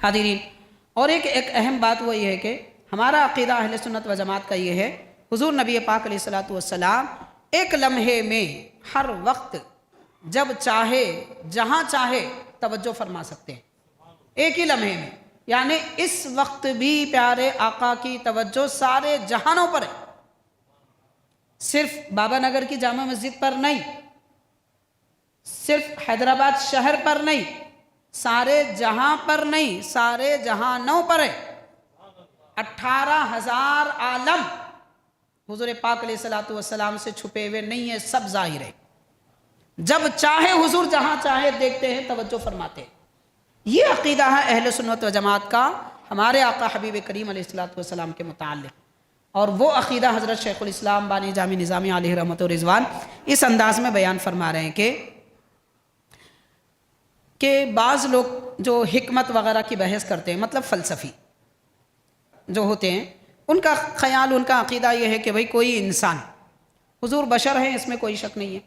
حاضرین، اور ایک اہم بات وہ یہ ہے کہ ہمارا عقیدہ اہل سنت و جماعت کا یہ ہے، حضور نبی پاک علیہ الصلوۃ والسلام ایک لمحے میں ہر وقت جب چاہے جہاں چاہے توجہ فرما سکتے ہیں، ایک ہی لمحے میں۔ یعنی اس وقت بھی پیارے آقا کی توجہ سارے جہانوں پر ہے، صرف بابا نگر کی جامع مسجد پر نہیں، صرف حیدرآباد شہر پر نہیں، سارے جہاں پر نہیں، سارے جہانوں پر ہے۔ 18,000 عالم حضور پاک علیہ السلام سے چھپے ہوئے نہیں ہے، سب ظاہر ہے۔ جب چاہے حضور جہاں چاہے دیکھتے ہیں، توجہ فرماتے ہیں۔ یہ عقیدہ ہے اہل سنت و جماعت کا ہمارے آقا حبیب کریم علیہ السلام کے متعلق، اور وہ عقیدہ حضرت شیخ الاسلام بانی جامع نظامی علیہ رحمت و رضوان اس انداز میں بیان فرما رہے ہیں کہ بعض لوگ جو حکمت وغیرہ کی بحث کرتے ہیں، مطلب فلسفی جو ہوتے ہیں، ان کا خیال، ان کا عقیدہ یہ ہے کہ بھئی کوئی انسان، حضور بشر ہیں، اس میں کوئی شک نہیں ہے،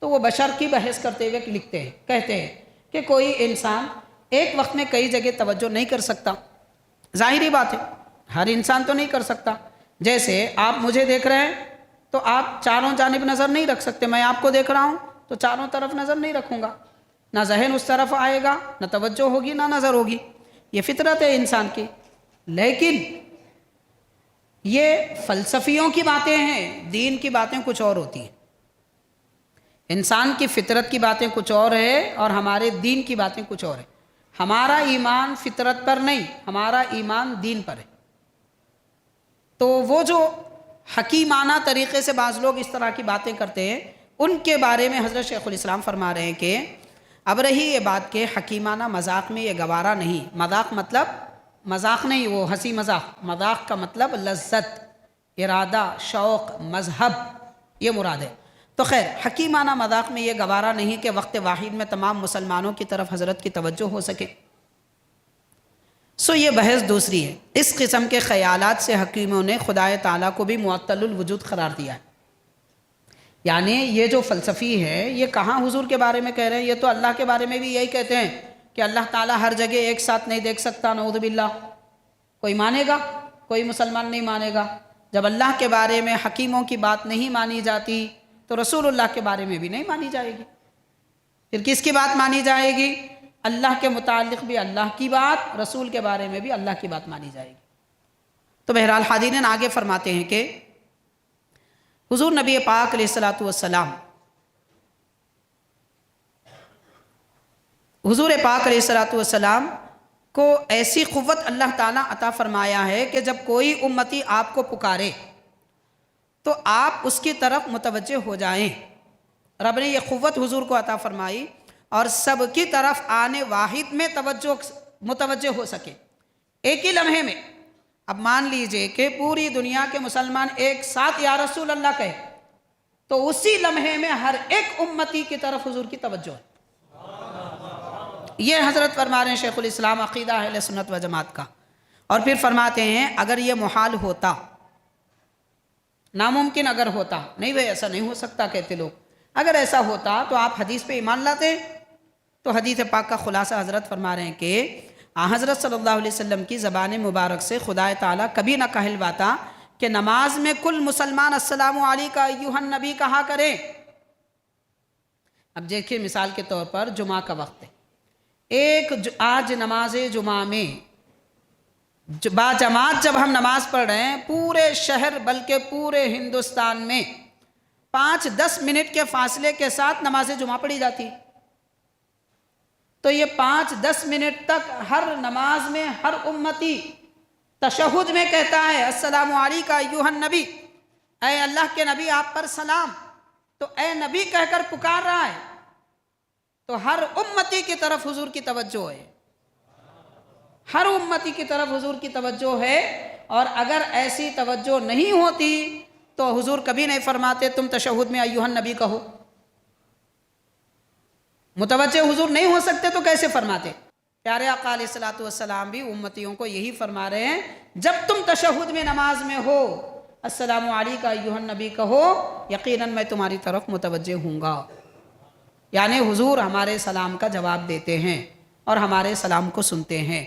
تو وہ بشر کی بحث کرتے ہوئے لکھتے ہیں، کہتے ہیں کہ کوئی انسان ایک وقت میں کئی جگہ توجہ نہیں کر سکتا۔ ظاہری بات ہے، ہر انسان تو نہیں کر سکتا۔ جیسے آپ مجھے دیکھ رہے ہیں تو آپ چاروں جانب نظر نہیں رکھ سکتے، میں آپ کو دیکھ رہا ہوں تو چاروں طرف نظر نہیں رکھوں گا، نہ ذہن اس طرف آئے گا، نہ توجہ ہوگی، نہ نظر ہوگی۔ یہ فطرت ہے انسان کی۔ لیکن یہ فلسفیوں کی باتیں ہیں، دین کی باتیں کچھ اور ہوتی ہیں۔ انسان کی فطرت کی باتیں کچھ اور ہے اور ہمارے دین کی باتیں کچھ اور ہے۔ ہمارا ایمان فطرت پر نہیں، ہمارا ایمان دین پر ہے۔ تو وہ جو حکیمانہ طریقے سے بعض لوگ اس طرح کی باتیں کرتے ہیں، ان کے بارے میں حضرت شیخ الاسلام فرما رہے ہیں کہ اب رہی یہ بات کہ حکیمانہ مذاق میں یہ گوارا نہیں۔ مذاق مطلب مذاق نہیں، وہ ہنسی مذاق، مذاق کا مطلب لذت، ارادہ، شوق، مذہب، یہ مراد ہے۔ تو خیر، حکیمانہ مذاق میں یہ گوارا نہیں کہ وقت واحد میں تمام مسلمانوں کی طرف حضرت کی توجہ ہو سکے۔ یہ بحث دوسری ہے۔ اس قسم کے خیالات سے حکیموں نے خدائے تعالیٰ کو بھی معطل الوجود قرار دیا ہے۔ یعنی یہ جو فلسفی ہے، یہ کہاں حضور کے بارے میں کہہ رہے ہیں؟ یہ تو اللہ کے بارے میں بھی یہی کہتے ہیں کہ اللہ تعالیٰ ہر جگہ ایک ساتھ نہیں دیکھ سکتا، نعوذ باللہ۔ کوئی مانے گا؟ کوئی مسلمان نہیں مانے گا۔ جب اللہ کے بارے میں حکیموں کی بات نہیں مانی جاتی تو رسول اللہ کے بارے میں بھی نہیں مانی جائے گی۔ پھر کس کی بات مانی جائے گی؟ اللہ کے متعلق بھی اللہ کی بات، رسول کے بارے میں بھی اللہ کی بات مانی جائے گی۔ تو بہرحال حاضرین آگے فرماتے ہیں کہ حضور نبی پاک علیہ السلام، حضور پاک علیہ السلام کو ایسی قوت اللہ تعالیٰ عطا فرمایا ہے کہ جب کوئی امتی آپ کو پکارے تو آپ اس کی طرف متوجہ ہو جائیں۔ رب نے یہ قوت حضور کو عطا فرمائی اور سب کی طرف آنے واحد میں متوجہ ہو سکے، ایک ہی لمحے میں۔ اب مان لیجئے کہ پوری دنیا کے مسلمان ایک ساتھ یا رسول اللہ کہے تو اسی لمحے میں ہر ایک امتی کی طرف حضور کی توجہ ہے۔ یہ حضرت فرما رہے ہیں شیخ الاسلام عقیدہ اہل سنت و جماعت کا۔ اور پھر فرماتے ہیں اگر یہ محال ہوتا، ناممکن اگر ہوتا، نہیں بھئی ایسا نہیں ہو سکتا کہتے لوگ، اگر ایسا ہوتا تو آپ حدیث پہ ایمان لاتے؟ تو حدیث پاک کا خلاصہ حضرت فرما رہے ہیں کہ حضرت صلی اللہ علیہ وسلم کی زبان مبارک سے خدا تعالیٰ کبھی نہ کہلواتا کہ نماز میں کل مسلمان السلام علیکہ ایھا النبی کہا کریں۔ اب دیکھیں مثال کے طور پر جمعہ کا وقت ہے، آج نماز جمعہ میں با جماعت جب ہم نماز پڑھ رہے ہیں، پورے شہر بلکہ پورے ہندوستان میں 5-10 منٹ کے فاصلے کے ساتھ نماز جمعہ پڑھی جاتی، تو یہ 5-10 منٹ تک ہر نماز میں ہر امتی تشہد میں کہتا ہے السلام علیکہ ایھا النبی، اے اللہ کے نبی آپ پر سلام، تو اے نبی کہہ کر پکار رہا ہے، تو ہر امتی کی طرف حضور کی توجہ ہے، ہر امتی کی طرف حضور کی توجہ ہے۔ اور اگر ایسی توجہ نہیں ہوتی تو حضور کبھی نہیں فرماتے تم تشہد میں ایھا النبی کہو۔ متوجہ حضور نہیں ہو سکتے تو کیسے فرماتے؟ پیارے آقا علیہ السلام بھی امتیوں کو یہی فرما رہے ہیں، جب تم تشہد میں نماز میں ہو السلام علیکہ ایھا النبی کہو، یقیناً میں تمہاری طرف متوجہ ہوں گا۔ یعنی حضور ہمارے سلام کا جواب دیتے ہیں اور ہمارے سلام کو سنتے ہیں۔